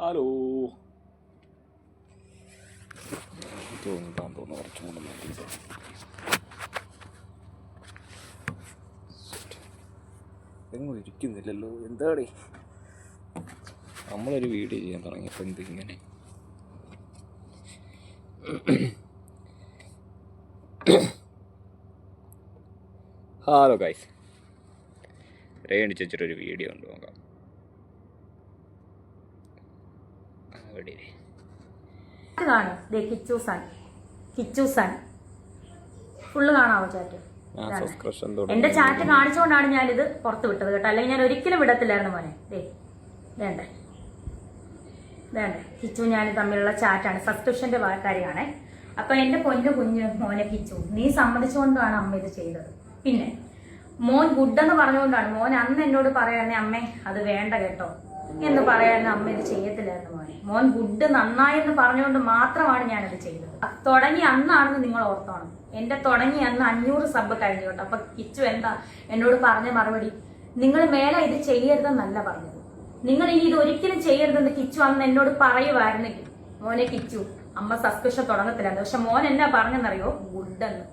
Hello തോന്നുന്നു കുറച്ചും കൂടെ നോക്കി എങ്ങും ഇരിക്കുന്നില്ലല്ലോ. എന്താടേ നമ്മളൊരു വീഡിയോ ചെയ്യാൻ തുടങ്ങിയപ്പോൾ എന്തിങ്ങനെ ഹലോ ഗൈസ്, രേണി ചേച്ചിട്ടൊരു വീഡിയോ ഉണ്ട്, നോക്കാം. ഫുള്ള് കാണാവോ ചാറ്റ്? എന്റെ ചാറ്റ് കാണിച്ചുകൊണ്ടാണ് ഞാനിത് പുറത്ത് വിട്ടത് കേട്ടോ, അല്ലെങ്കിൽ ഞാൻ ഒരിക്കലും വിടത്തില്ലായിരുന്നു മോനെ. വേണ്ടേ വേണ്ടേ കിച്ചു ഞാൻ തമ്മിലുള്ള ചാറ്റാണ്, സബ്സ്ക്രിപ്ഷന്റെ കാര്യമാണേ. അപ്പൊ എന്റെ പൊന്നു കുഞ്ഞു മോനെ കിച്ചു, നീ സമ്മതിച്ചുകൊണ്ടാണ് അമ്മ ഇത് ചെയ്തത്. പിന്നെ മോൻ ഗുഡെന്ന് പറഞ്ഞുകൊണ്ടാണ് മോൻ അന്ന് എന്നോട് പറയായിരുന്നേ അമ്മേ അത് വേണ്ട കേട്ടോ എന്ന് പറയായിരുന്നു, അമ്മ ഇത് ചെയ്യത്തില്ലായിരുന്നു മോനെ. മോൻ ഗുഡ് നന്നായെന്ന് പറഞ്ഞുകൊണ്ട് മാത്രമാണ് ഞാനത് ചെയ്തത്. തുടങ്ങി അന്നാണെന്ന് നിങ്ങൾ ഓർത്തോണം. എന്റെ തുടങ്ങി അന്ന് 500 സബ് കഴിഞ്ഞു കേട്ടോ. അപ്പൊ കിച്ചു എന്താ എന്നോട് പറഞ്ഞ മറുപടി? നിങ്ങൾ മേലെ ഇത് ചെയ്യരുതെന്നല്ല പറഞ്ഞത്, നിങ്ങൾ ഇനി ഇത് ഒരിക്കലും ചെയ്യരുതെന്ന് കിച്ചു അന്ന് എന്നോട് പറയുമായിരുന്നെങ്കിൽ മോനെ കിച്ചു അമ്മ സബ്സ്ക്രിപ്ഷൻ തുടങ്ങത്തില്ലായിരുന്നു. പക്ഷെ മോൻ എന്നാ പറഞ്ഞെന്നറിയോ? ഗുഡെന്ന്.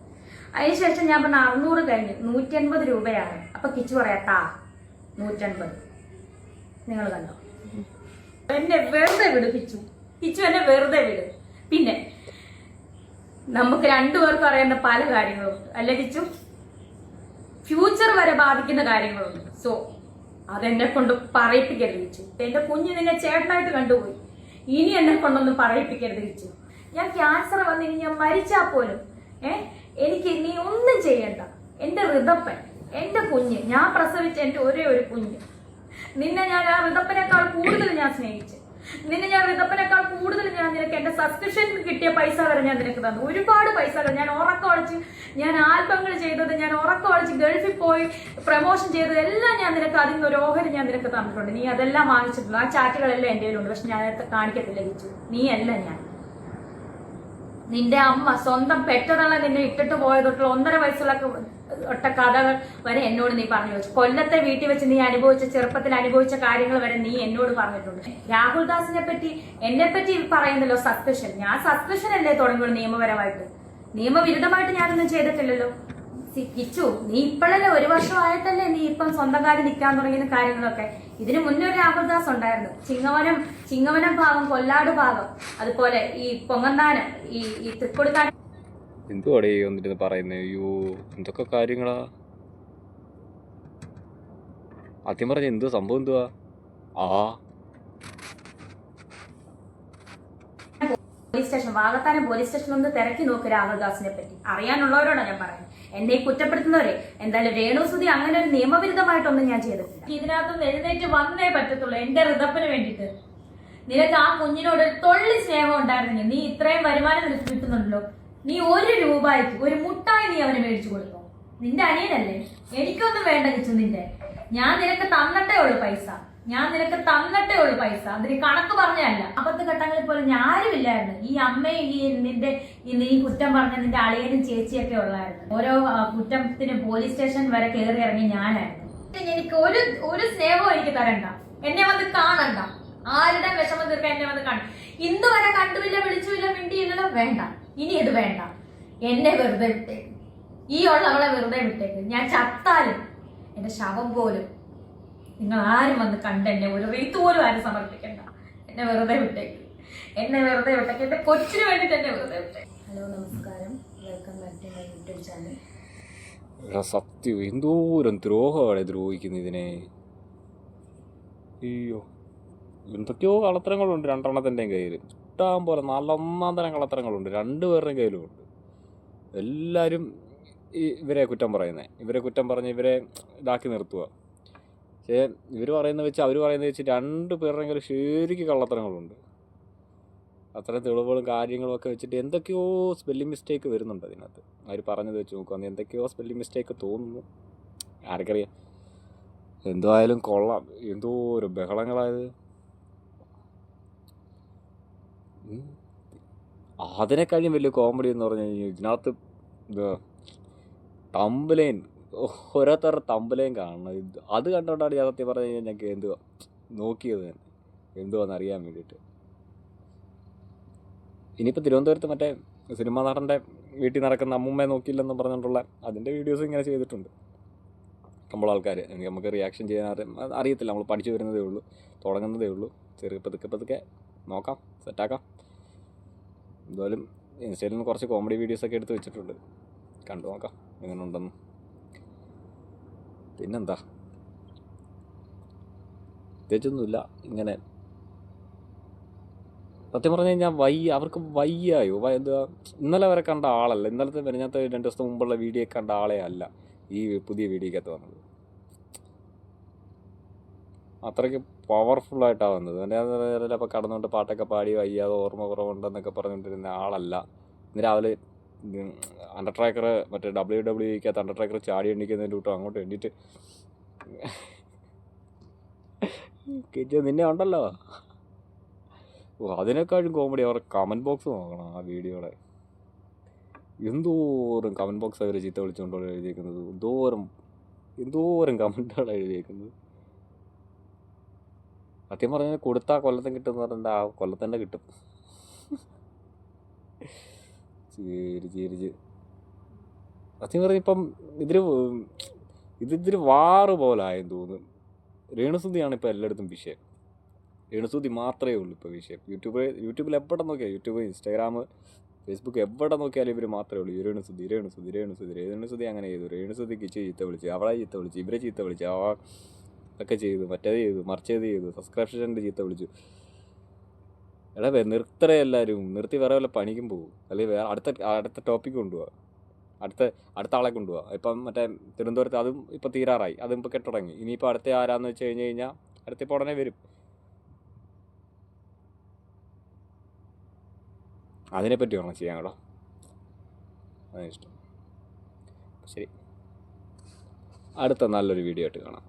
അതിനുശേഷം ഞാൻ പറഞ്ഞ 600 കഴിഞ്ഞു, 180 രൂപയാണ്. അപ്പൊ കിച്ചു പറയാ 180. നിങ്ങൾ കണ്ടോ? എന്നെ വെറുതെ വിട് കിച്ചു, കിച്ചു എന്നെ വെറുതെ വിട്. പിന്നെ നമുക്ക് രണ്ടുപേർക്കും അറിയുന്ന പല കാര്യങ്ങളുണ്ട് അല്ലെ കിച്ചു? ഫ്യൂച്ചർ വരെ ബാധിക്കുന്ന കാര്യങ്ങളുണ്ട്. സോ അതെന്നെ കൊണ്ട് പറയിപ്പിക്കരുത് കിച്ചു. എന്റെ കുഞ്ഞ് നിന്നെ ചേട്ടനായിട്ട് കണ്ടുപോയി, ഇനി എന്നെ കൊണ്ടൊന്നും പറയിപ്പിക്കരുത് കിച്ചു. ഞാൻ ക്യാൻസർ വന്നിനി ഞാൻ മരിച്ചാ പോലും എനിക്ക് നീ ഒന്നും ചെയ്യണ്ട. എന്റെ ഋതപ്പൻ, എന്റെ കുഞ്ഞ്, ഞാൻ പ്രസവിച്ച എന്റെ ഒരേ ഒരു കുഞ്ഞ്, നിന്നെ ഞാൻ ആ ഋതപ്പനേക്കാൾ കൂടുതൽ ഞാൻ സ്നേഹിച്ചു. നിന്നെ ഞാൻ ഋതപ്പനേക്കാൾ കൂടുതൽ ഞാൻ നിനക്ക് എന്റെ സബ്സ്ക്രിപ്ഷൻ കിട്ടിയ പൈസ വരെ ഞാൻ നിനക്ക് തന്നു. ഒരുപാട് പൈസ ഞാൻ ഉറക്കം ഒളിച്ച്, ഞാൻ ആൽബങ്ങൾ ചെയ്തത്, ഞാൻ ഉറക്കം ഒളിച്ച് ഗൾഫിൽ പോയി പ്രൊമോഷൻ ചെയ്തത് എല്ലാം ഞാൻ നിനക്ക് അതിൽ നിന്ന് ഒരു ഓഹരി ഞാൻ നിനക്ക് തന്നിട്ടുണ്ട്. നീ അതെല്ലാം വാങ്ങിച്ചിട്ടുണ്ട്. ആ ചാറ്റുകളെല്ലാം എന്റെ കയ്യിലുണ്ട്. പക്ഷെ ഞാൻ കാണിക്കത്തില്ല കിച്ചു. നീ അല്ല ഞാൻ. നിന്റെ അമ്മ സ്വന്തം പെറ്റതള്ള നിന്നെ ഇട്ടിട്ട് പോയതൊട്ടുള്ള 1.5 വയസ്സുള്ള ഒട്ട കഥകൾ വരെ എന്നോട് നീ പറഞ്ഞു വെച്ചു. കൊല്ലത്തെ വീട്ടിൽ വെച്ച് നീ അനുഭവിച്ച, ചെറുപ്പത്തിൽ അനുഭവിച്ച കാര്യങ്ങൾ വരെ നീ എന്നോട് പറഞ്ഞിട്ടുണ്ട്. രാഹുൽ ദാസിനെ പറ്റി എന്നെ പറ്റി പറയുന്നല്ലോ സബ്സ്ക്രിപ്ഷൻ. ഞാൻ സബ്സ്ക്രിപ്ഷൻ അല്ലേ തുടങ്ങിയുള്ളൂ നിയമപരമായിട്ട്. നിയമവിരുദ്ധമായിട്ട് ഞാനൊന്നും ചെയ്തിട്ടില്ലല്ലോ കിച്ചു. നീ ഇപ്പോഴല്ലേ 1 വർഷമായിട്ടല്ലേ നീ ഇപ്പം സ്വന്തം കാര്യം നിൽക്കാൻ തുടങ്ങിയ കാര്യങ്ങളൊക്കെ. ഇതിനു മുന്നേ ഒരു രാഹുൽദാസ് ഉണ്ടായിരുന്നു. ചിങ്ങവനം ഭാഗം, കൊല്ലാട് ഭാഗം, അതുപോലെ ഈ പൊങ്ങന്താനം, ഈ തൃക്കൊടിത്താനം. എന്തുവാടേ വന്നിട്ട് പറയുന്നത്? അയ്യോ എന്തൊക്കെ കാര്യങ്ങളാ. ആദ്യം പറഞ്ഞ എന്ത് സംഭവം എന്തുവാ? Police station, Vakathanam police station ഒന്ന് തിരക്കി നോക്ക് രാഹുൽദാസിനെ പറ്റി. അറിയാനുള്ളവരോടാണ് ഞാൻ പറയുന്നത്. എന്നെ കുറ്റപ്പെടുത്തുന്നവരെ എന്തായാലും രേണുസുതി അങ്ങനെ ഒരു നിയമവിരുദ്ധമായിട്ടൊന്നും ഞാൻ ചെയ്തിട്ടില്ല. ഇതിനകത്തൊന്ന് എഴുന്നേറ്റ് വന്നേ പറ്റത്തുള്ളൂ എന്റെ ഋതപ്പിന് വേണ്ടിയിട്ട്. നിനക്ക് ആ കുഞ്ഞിനോട് തൊള്ളി സ്നേഹം ഉണ്ടായിരുന്നെങ്കിൽ നീ ഇത്രയും വരുമാനം നിനക്ക് കിട്ടുന്നുണ്ടല്ലോ, നീ 1 രൂപയ്ക്ക് ഒരു മുട്ടായി നീ അവന് മേടിച്ചു കൊടുത്തോ? നിന്റെ അനിയനല്ലേ, എനിക്കൊന്നും വേണ്ട കിച്ചു നിന്റെ. ഞാൻ നിനക്ക് തന്നിട്ടേ ഉള്ളു പൈസ, അതിന് കണക്ക് പറഞ്ഞല്ല. 10 ഘട്ടങ്ങളിൽ പോലും ആരുമില്ലായിരുന്നു. ഈ അമ്മയും നീ കുറ്റം പറഞ്ഞ നിന്റെ അളിയനും ചേച്ചിയൊക്കെ ഉള്ളായിരുന്നു. ഓരോ കുറ്റത്തിന് പോലീസ് സ്റ്റേഷൻ വരെ കയറി ഇറങ്ങി ഞാനായിരുന്നു. എനിക്ക് ഒരു സ്നേഹവും എനിക്ക് തരണ്ട, എന്നെ വന്ന് കാണണ്ട, ആരുടെ വിഷമം തീർക്കാൻ എന്നെ വന്ന് കാണും. ഇന്ന് വരെ കണ്ടുമില്ല, വിളിച്ചുമില്ല, മിണ്ടിയില്ലല്ലോ. വേണ്ട, ഇനി ഇത് വേണ്ട. എന്നെ വെറുതെ വിട്ടേക്ക്, ഈ ഉള്ളവളെ വെറുതെ വിട്ടേക്ക്. ഞാൻ ചത്താലും എന്റെ ശവം പോലും നിങ്ങൾ ആരും വന്ന് കണ്ട് എന്നെ ഒരു റീത്ത് പോലും ആരും സമർപ്പിക്കണ്ട. എന്നെ വെറുതെ വിട്ടേക്ക്, എന്റെ കൊച്ചിന് വേണ്ടിട്ട് എന്നെ വെറുതെ വിട്ടേക്ക്. ഹലോ, നമസ്കാരം, welcome back to my YouTube channel. സത്യം എന്തോരം ദ്രോഹമാണ് ദ്രോഹിക്കുന്നത് ഇതിനെ. അയ്യോ എന്തൊക്കെയോ കളത്തരങ്ങളുണ്ട് 2 കയ്യിൽ. ഇഷ്ടം പോലെ നല്ല 1-ാം തരം കളത്തരങ്ങളുണ്ട് 2 പേരുടെയും കയ്യിലുമുണ്ട്. എല്ലാവരും ഇവരെ കുറ്റം പറയുന്നത്, ഇവരെ കുറ്റം പറഞ്ഞ് ഇവരെ ഇതാക്കി നിർത്തുക. പക്ഷേ ഇവർ പറയുന്നത് വെച്ച് അവർ പറയുന്നത് വെച്ച് 2 പേരുടെയും കയ്യിൽ ശരിക്കും കള്ളത്തരങ്ങളുണ്ട്. അത്രയും തെളിവുകളും കാര്യങ്ങളും ഒക്കെ വെച്ചിട്ട് എന്തൊക്കെയോ സ്പെല്ലിംഗ് മിസ്റ്റേക്ക് വരുന്നുണ്ട് അതിനകത്ത്. അവർ പറഞ്ഞത് വെച്ച് നോക്കുകയാണെങ്കിൽ എന്തൊക്കെയോ സ്പെല്ലിംഗ് മിസ്റ്റേക്ക് തോന്നുന്നു, ആർക്കറിയാം. എന്തായാലും കൊള്ളാം. എന്തോ ഒരു ബഹളങ്ങളായത്. അതിനെക്കാളും വലിയ കോമഡി എന്ന് പറഞ്ഞു കഴിഞ്ഞാൽ ഇതിനകത്ത് തമ്പലൈൻ, ഓരോരുത്തരുടെ തമ്പലൈൻ കാണണം. അത് കണ്ടുകൊണ്ടാണ് ഞാൻ സത്യം പറഞ്ഞു കഴിഞ്ഞാൽ ഞങ്ങൾക്ക് എന്തുവാ നോക്കിയത് തന്നെ. എന്തുവാന്ന് അറിയാൻ വേണ്ടിയിട്ട്. ഇനിയിപ്പോൾ തിരുവനന്തപുരത്ത് മറ്റേ സിനിമാ നടൻ്റെ വീട്ടിൽ നടക്കുന്ന അമ്മുമ്മയെ നോക്കിയില്ലെന്ന് പറഞ്ഞിട്ടുള്ള അതിൻ്റെ വീഡിയോസ് ഇങ്ങനെ ചെയ്തിട്ടുണ്ട് നമ്മൾ ആൾക്കാർ. നമുക്ക് റിയാക്ഷൻ ചെയ്യാൻ അറിയത്തില്ല, നമ്മൾ പഠിച്ചു വരുന്നതേ ഉള്ളൂ, തുടങ്ങുന്നതേ ഉള്ളൂ. ചെറിയ പതുക്കെ നോക്കാം, സെറ്റാക്കാം. എന്തായാലും ഇൻസ്റ്റയിൽ നിന്ന് കുറച്ച് കോമഡി വീഡിയോസൊക്കെ എടുത്ത് വെച്ചിട്ടുണ്ട്, കണ്ടു നോക്കാം എങ്ങനെ ഉണ്ടെന്ന്. പിന്നെന്താ, പ്രത്യേകിച്ചൊന്നുമില്ല. ഇങ്ങനെ സത്യം പറഞ്ഞു കഴിഞ്ഞാൽ അവർക്ക് വയ്യായോ, എന്താ ഇന്നലെ വരെ കണ്ട ആളല്ല, ഇന്നലത്തെ മെനഞ്ഞത്തെ 2 ദിവസത്തെ മുമ്പുള്ള വീഡിയോ കണ്ട ആളെ അല്ല ഈ പുതിയ വീഡിയോക്കകത്ത് വന്നത്. അത്രയ്ക്ക് പവർഫുള്ളായിട്ടാണ് വന്നത്. എൻ്റെ അപ്പോൾ കടന്നുകൊണ്ട് പാട്ടൊക്കെ പാടി വയ്യാതെ ഓർമ്മ കുറവുണ്ടെന്നൊക്കെ പറഞ്ഞുകൊണ്ടിരുന്ന ആളല്ല. ഇന്ന് രാവിലെ അണ്ടർ ട്രാക്കർ മറ്റേ WWE അണ്ടർ ട്രാക്കർ ചാടി എണ്ണിക്കുന്നതിൻ്റെ കൂട്ടം അങ്ങോട്ട് എണ്ണിയിട്ട് നിന്നെ ഉണ്ടല്ലോ. അതിനേക്കാളും കോമഡി അവരുടെ കമൻറ്റ് ബോക്സ് നോക്കണം ആ വീഡിയോയുടെ. എന്തോരം കമൻറ്റ് ബോക്സ് അവർ ചീത്ത വിളിച്ചുകൊണ്ടോ എഴുതിയേക്കുന്നത്, എന്തോരം കമൻറ്റുകളാണ് എഴുതിയേക്കുന്നത്. സത്യം പറഞ്ഞാൽ കൊടുത്താൽ കൊല്ലത്തും കിട്ടുമെന്ന് പറഞ്ഞാൽ ആ കൊല്ലത്തന്നെ കിട്ടും. ചിരിച്ച് സത്യം പറഞ്ഞ ഇപ്പം ഇതിരി വാറ് പോലായെന്ന് തോന്നുന്നു. രേണുസുതിയാണ് ഇപ്പോൾ എല്ലായിടത്തും വിഷയം. രേണുസുതി മാത്രമേ ഉള്ളൂ ഇപ്പോൾ വിഷയം. യൂട്യൂബിൽ എവിടെ നോക്കിയാൽ, യൂട്യൂബ്, ഇൻസ്റ്റാഗ്രാം, ഫേസ്ബുക്ക് എവിടെ നോക്കിയാലും ഇവർ മാത്രമേ ഉള്ളൂ. രേണുസുതി അങ്ങനെ ചെയ്തു, രേണുസുതിക്ക് ചീത്ത വിളിച്ചു, അവളെ ചീത്ത വിളിച്ചു, ഇവരെ ചീത്ത വിളിച്ചു, ഒക്കെ ചെയ്തു, മറ്റേത് ചെയ്തു, മറിച്ചത് ചെയ്തു, സബ്സ്ക്രിപ്ഷൻ്റെ ചീത്ത വിളിച്ചു. എടാ നിർത്തറേ, എല്ലാവരും നിർത്തി വേറെ വല്ല പണിക്കും പോകും, അല്ലെങ്കിൽ വേറെ അടുത്ത ടോപ്പിക്ക് കൊണ്ടുപോവാ, അടുത്ത ആളെ കൊണ്ടുപോവാ. ഇപ്പം മറ്റേ തിരുവനന്തപുരത്ത് അതും ഇപ്പോൾ തീരാറായി, അതും ഇപ്പോൾ കെട്ടുടങ്ങി. ഇനിയിപ്പോൾ അടുത്ത ആരാന്ന് വെച്ച് കഴിഞ്ഞാൽ അടുത്തിപ്പോൾ ഉടനെ വരും. അതിനെപ്പറ്റി വേണം ചെയ്യാൻ കേട്ടോ, അതിനിഷ്ടം. ശരി, അടുത്ത നല്ലൊരു വീഡിയോ ആയിട്ട് കാണാം.